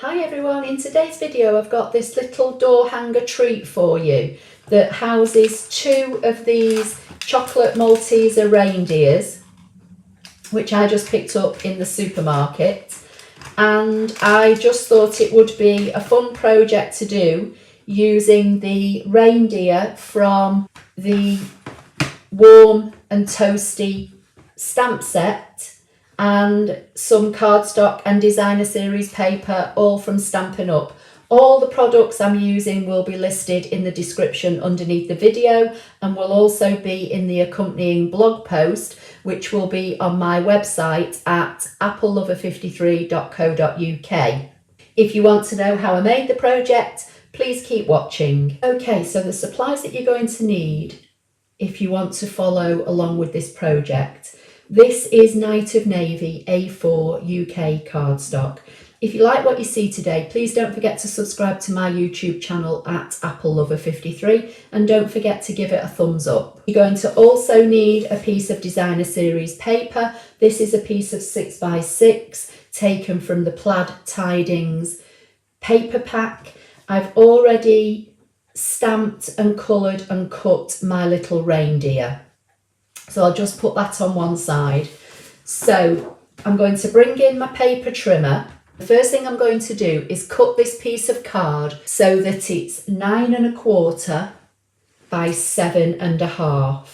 Hi everyone, in today's video I've got this little door hanger treat for you that houses two of these chocolate Malteser reindeers, which I just picked up in the supermarket, and I just thought it would be a fun project to do using the reindeer from the Warm and Toasty stamp set and some cardstock and designer series paper, all from Stampin Up. All the products I'm using will be listed in the description underneath the video and will also be in the accompanying blog post, which will be on my website at applelover53.co.uk. If you want to know how I made the project, please keep watching. Okay, so the supplies that you're going to need if you want to follow along with this project. This is Night of Navy A4 UK cardstock. If you like what you see today, please don't forget to subscribe to my YouTube channel at applelover53 and don't forget to give it a thumbs up. You're going to also need a piece of designer series paper. This is a piece of 6x6 taken from the Plaid Tidings paper pack. I've already stamped and coloured and cut my little reindeer. So I'll just put that on one side. So I'm going to bring in my paper trimmer. The first thing I'm going to do is cut this piece of card so that it's 9 1/4 by 7 1/2.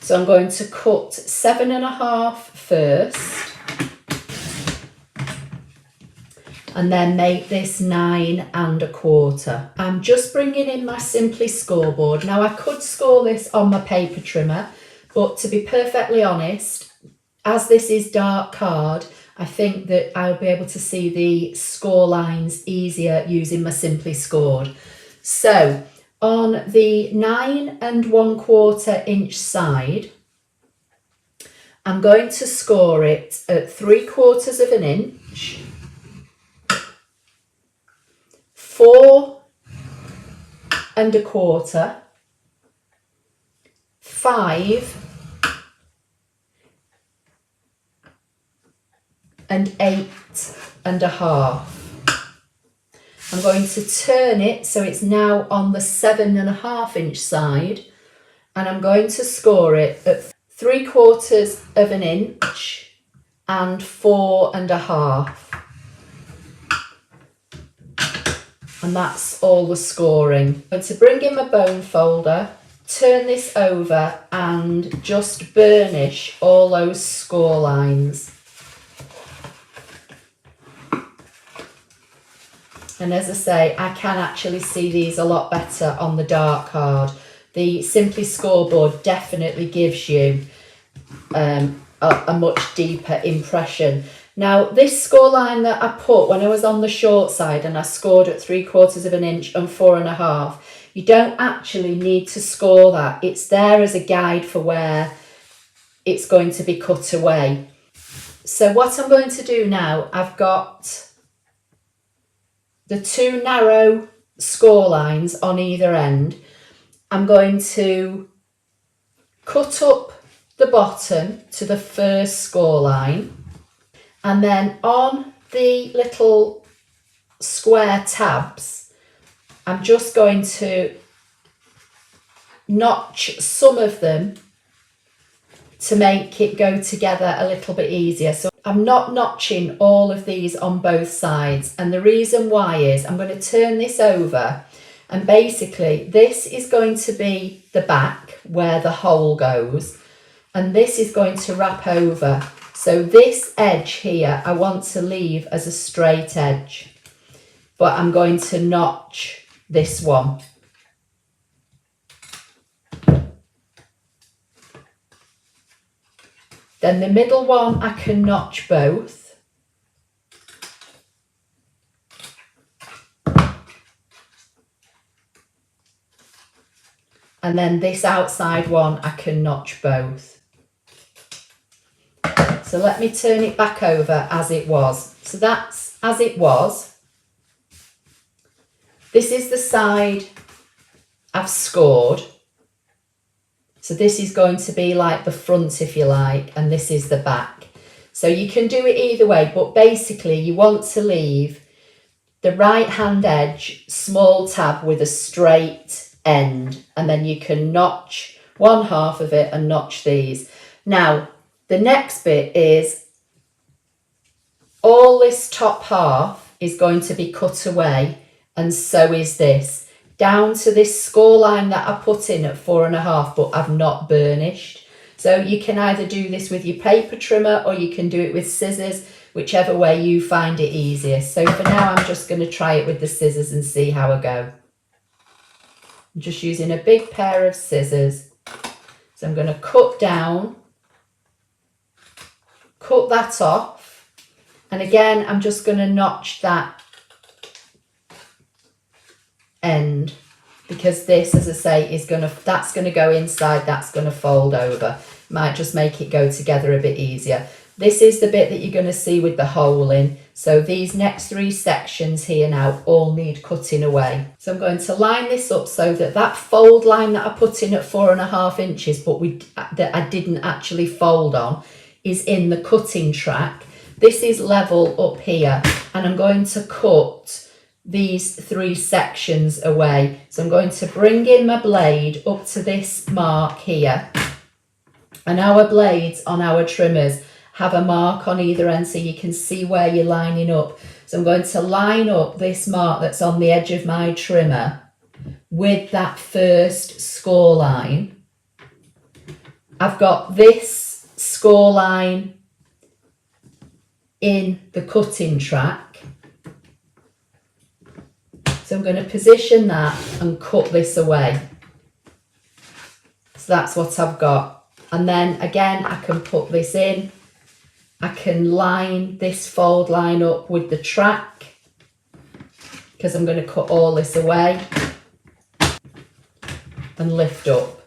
So I'm going to cut 7 1/2 first and then make this 9 1/4. I'm just bringing in my Simply scoreboard. Now I could score this on my paper trimmer, but to be perfectly honest, as this is dark card, I think that I'll be able to see the score lines easier using my Simply scored. So on the 9 1/4 inch side, I'm going to score it at 3/4 inch, 4 1/4, 5 and 8 1/2. I'm going to turn it so it's now on the 7 1/2 inch side, and I'm going to score it at 3/4 inch and 4 1/2. And that's all the scoring. I'm going to bring in my bone folder, turn this over and just burnish all those score lines. And as I say, I can actually see these a lot better on the dark card. The Simply scoreboard definitely gives you a much deeper impression. Now, this score line that I put when I was on the short side and I scored at 3/4 inch and 4 1/2, you don't actually need to score that. It's there as a guide for where it's going to be cut away. So what I'm going to do now, I've got the two narrow score lines on either end. I'm going to cut up the bottom to the first score line, and then on the little square tabs, I'm just going to notch some of them to make it go together a little bit easier. So I'm not notching all of these on both sides, and the reason why is I'm going to turn this over, and basically this is going to be the back where the hole goes, and this is going to wrap over. So this edge here I want to leave as a straight edge, but I'm going to notch this one. Then the middle one, I can notch both. And then this outside one, I can notch both. So let me turn it back over as it was. So that's as it was. This is the side I've scored. So this is going to be like the front, if you like, and this is the back. So you can do it either way, but basically you want to leave the right hand edge, small tab with a straight end, and then you can notch one half of it and notch these. Now, the next bit is all this top half is going to be cut away, and so is this, down to this score line that I put in at 4.5, but I've not burnished. So you can either do this with your paper trimmer or you can do it with scissors, whichever way you find it easiest. So for now, I'm just going to try it with the scissors and see how I go. I'm just using a big pair of scissors. So I'm going to cut down, cut that off. And again, I'm just going to notch that end, because this, as I say, is that's going to go inside, that's going to fold over. Might just make it go together a bit easier. This is the bit that you're going to see with the hole in. So these next 3 sections here now all need cutting away. So I'm going to line this up so that that fold line that I put in at 4.5 inches, but that I didn't actually fold on, is in the cutting track. This is level up here, and I'm going to cut these 3 sections away. So I'm going to bring in my blade up to this mark here, and our blades on our trimmers have a mark on either end so you can see where you're lining up. So I'm going to line up this mark that's on the edge of my trimmer with that first score line. I've got this score line in the cutting track. So I'm going to position that and cut this away. So that's what I've got. And then again, I can put this in. I can line this fold line up with the track, because I'm going to cut all this away and lift up.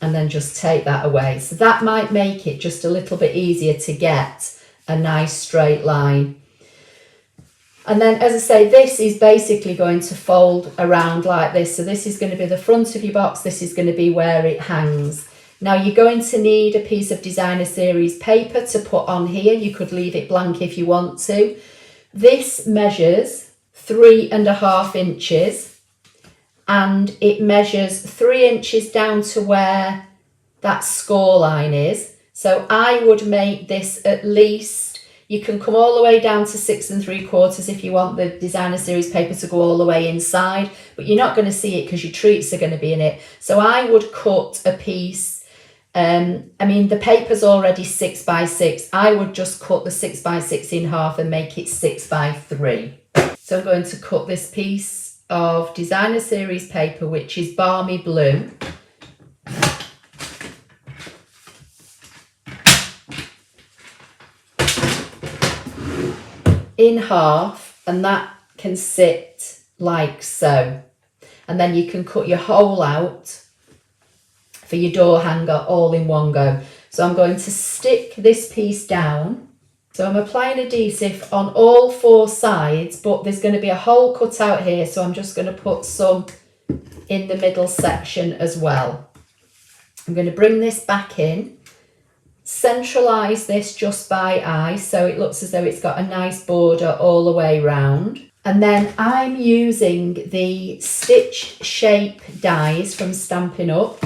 And then just take that away. So that might make it just a little bit easier to get a nice straight line. And then, as I say, this is basically going to fold around like this. So this is going to be the front of your box. This is going to be where it hangs. Now you're going to need a piece of designer series paper to put on here. You could leave it blank if you want to. This measures 3.5 inches, and it measures 3 inches down to where that score line is. So I would make this at least, you can come all the way down to 6 3/4 if you want the designer series paper to go all the way inside, but you're not going to see it because your treats are going to be in it. So I would cut a piece, I mean the paper's already 6 by 6. I would just cut the 6 by 6 in half and make it 6 by 3. So I'm going to cut this piece of designer series paper, which is Balmy Blue. In half, and that can sit like so. And then you can cut your hole out for your door hanger all in one go. So I'm going to stick this piece down. So I'm applying adhesive on all 4 sides, but there's going to be a hole cut out here, so I'm just going to put some in the middle section as well. I'm going to bring this back in, centralise this just by eye so it looks as though it's got a nice border all the way round. And then I'm using the stitch shape dies from Stampin Up,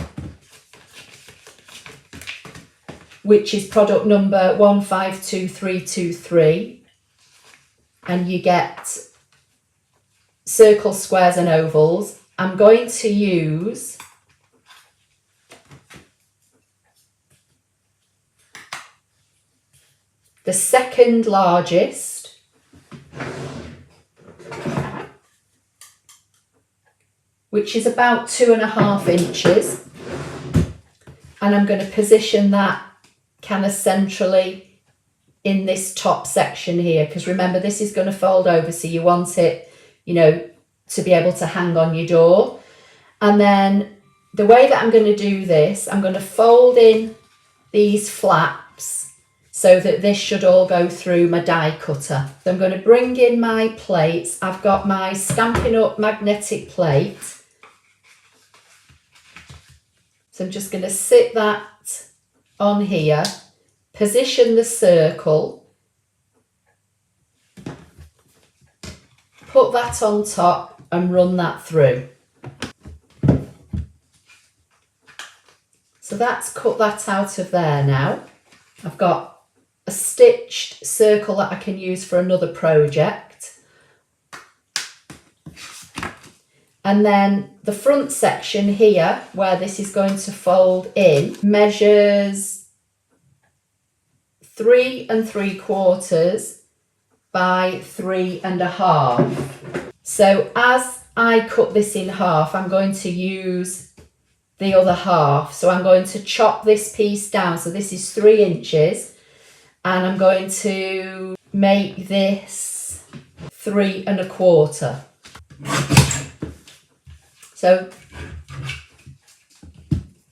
which is product number 152323, and you get circles, squares and ovals. I'm going to use the second largest, which is about 2.5 inches, and I'm going to position that kind of centrally in this top section here, because remember this is going to fold over, so you want it, you know, to be able to hang on your door. And then the way that I'm going to do this, I'm going to fold in these flaps so that this should all go through my die cutter. So I'm going to bring in my plates. I've got my Stampin' Up magnetic plate. So I'm just going to sit that on here, position the circle, put that on top and run that through. So that's cut that out of there now. I've got a stitched circle that I can use for another project. And then the front section here, where this is going to fold in, measures 3 3/4 by 3 1/2. So as I cut this in half, I'm going to use the other half. So I'm going to chop this piece down. So this is 3 inches, and I'm going to make this 3 1/4. So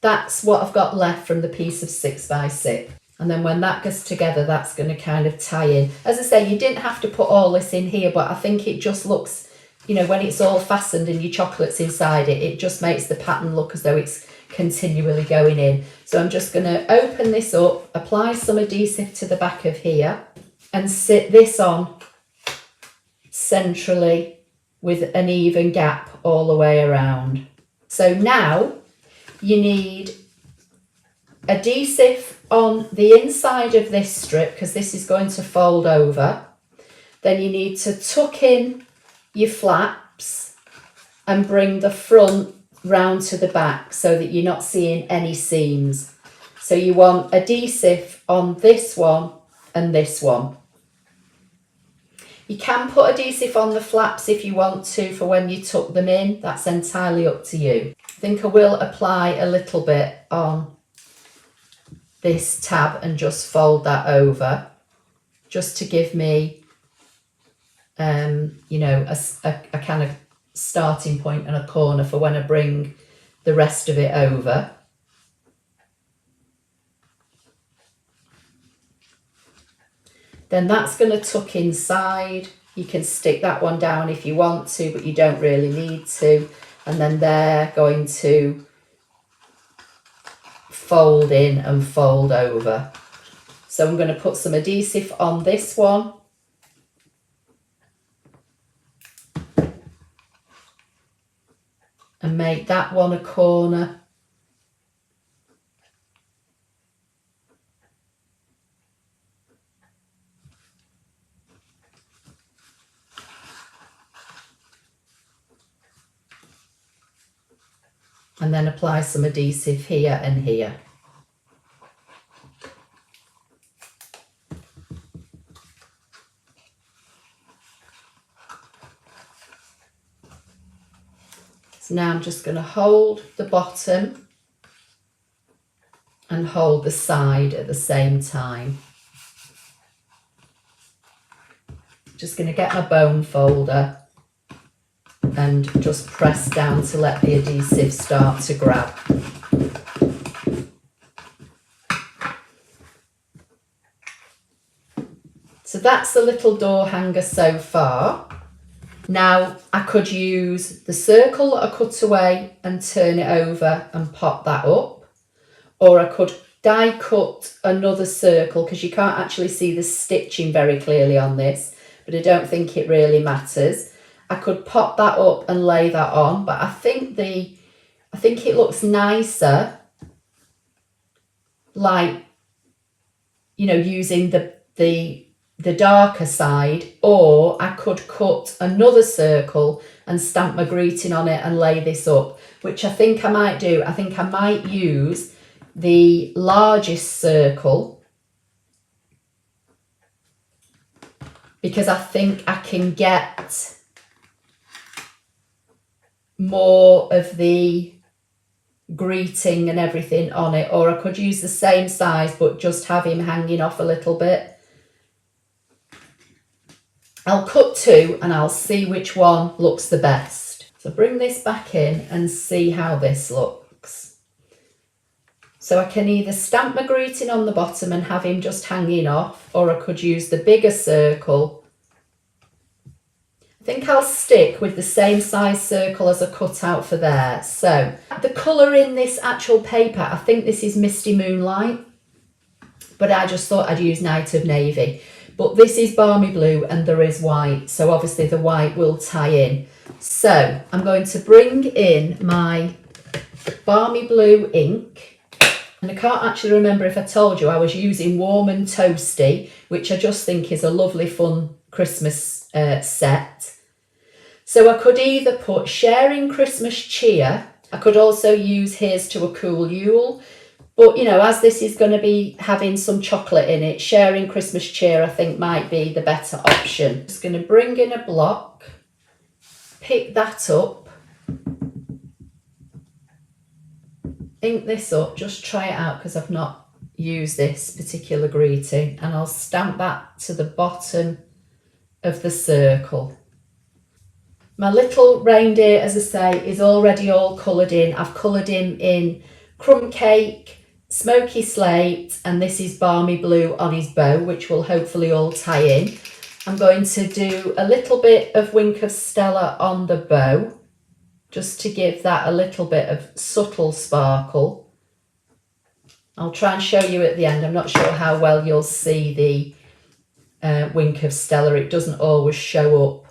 that's what I've got left from the piece of 6 by 6. And then when that goes together, that's going to kind of tie in. As I say, you didn't have to put all this in here, but I think it just looks, you know, when it's all fastened and your chocolate's inside it, it just makes the pattern look as though it's continually going in. So I'm just going to open this up, apply some adhesive to the back of here, and sit this on centrally with an even gap all the way around. So now you need adhesive on the inside of this strip, because this is going to fold over. Then you need to tuck in your flaps and bring the front round to the back so that you're not seeing any seams. So you want adhesive on this one and this one. You can put adhesive on the flaps if you want to for when you tuck them in. That's entirely up to you. I think I will apply a little bit on this tab and just fold that over, just to give me, you know, a kind of starting point and a corner for when I bring the rest of it over. Then that's going to tuck inside. You can stick that one down if you want to, but you don't really need to. And then they're going to fold in and fold over. So I'm going to put some adhesive on this one. And make that one a corner. And then apply some adhesive here and here. So now I'm just going to hold the bottom and hold the side at the same time. Just going to get my bone folder and just press down to let the adhesive start to grab. So that's the little door hanger so far. Now I could use the circle that I cut away and turn it over and pop that up, or I could die cut another circle, because you can't actually see the stitching very clearly on this, but I don't think it really matters. I could pop that up and lay that on, but I think it looks nicer, like, you know, using the darker side. Or I could cut another circle and stamp my greeting on it and lay this up, which I think I might do. I think I might use the largest circle, because I think I can get more of the greeting and everything on it. Or I could use the same size but just have him hanging off a little bit. I'll cut two and I'll see which one looks the best. So bring this back in and see how this looks. So I can either stamp my greeting on the bottom and have him just hanging off, or I could use the bigger circle. I think I'll stick with the same size circle as I cut out for there. So the colour in this actual paper, I think this is Misty Moonlight. but I just thought I'd use Night of Navy. But this is Balmy Blue and there is white, so obviously the white will tie in. So I'm going to bring in my Balmy Blue ink, and I can't actually remember if I told you I was using Warm and Toasty, which I just think is a lovely fun Christmas set. So I could either put Sharing Christmas Cheer, I could also use Here's to a Cool Yule, but you know, as this is going to be having some chocolate in it, Sharing Christmas Cheer I think might be the better option. Just going to bring in a block, pick that up, ink this up, just try it out because I've not used this particular greeting, and I'll stamp that to the bottom of the circle. My little reindeer, as I say, is already all coloured in. I've coloured him in Crumb Cake, Smoky Slate, and this is Balmy Blue on his bow, which will hopefully all tie in. I'm going to do a little bit of Wink of Stella on the bow, just to give that a little bit of subtle sparkle. I'll try and show you at the end. I'm not sure how well you'll see the Wink of Stella. It doesn't always show up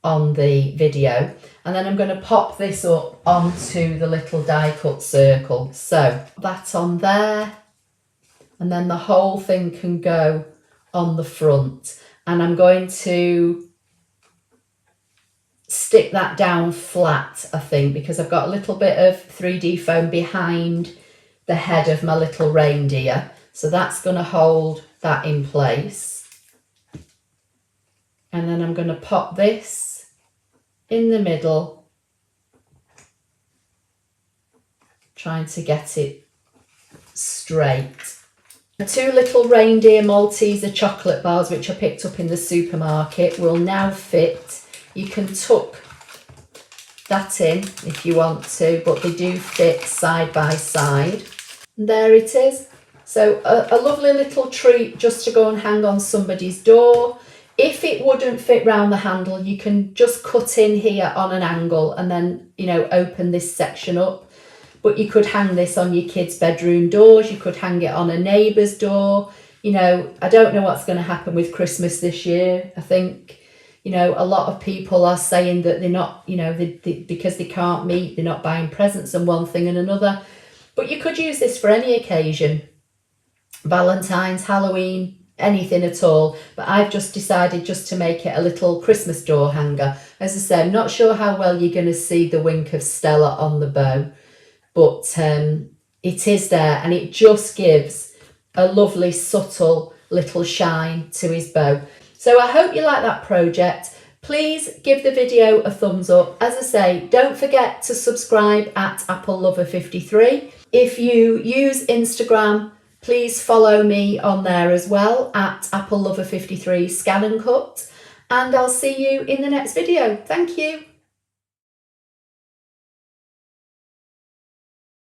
on the video. And then I'm going to pop this up onto the little die cut circle. So that's on there, and then the whole thing can go on the front. And I'm going to stick that down flat, I think, because I've got a little bit of 3D foam behind the head of my little reindeer. So that's going to hold that in place. And then I'm going to pop this in the middle, trying to get it straight. The two little reindeer Malteser chocolate bars, which I picked up in the supermarket, will now fit. You can tuck that in if you want to, but they do fit side by side. And there it is. So a lovely little treat just to go and hang on somebody's door. If it wouldn't fit round the handle, you can just cut in here on an angle and then, you know, open this section up. But you could hang this on your kids' bedroom doors. You could hang it on a neighbour's door. You know, I don't know what's going to happen with Christmas this year. I think, you know, a lot of people are saying that they're not, you know, because they can't meet, they're not buying presents and one thing and another. But you could use this for any occasion. Valentine's, Halloween, anything at all. But I've just decided just to make it a little Christmas door hanger. As I say, I'm not sure how well you're going to see the Wink of Stella on the bow, but it is there, and it just gives a lovely subtle little shine to his bow. So I hope you like that project. Please give the video a thumbs up. As I say, don't forget to subscribe at Apple Lover 53. If you use Instagram, please follow me on there as well at Apple Lover 53 ScanNCut, and I'll see you in the next video. Thank you.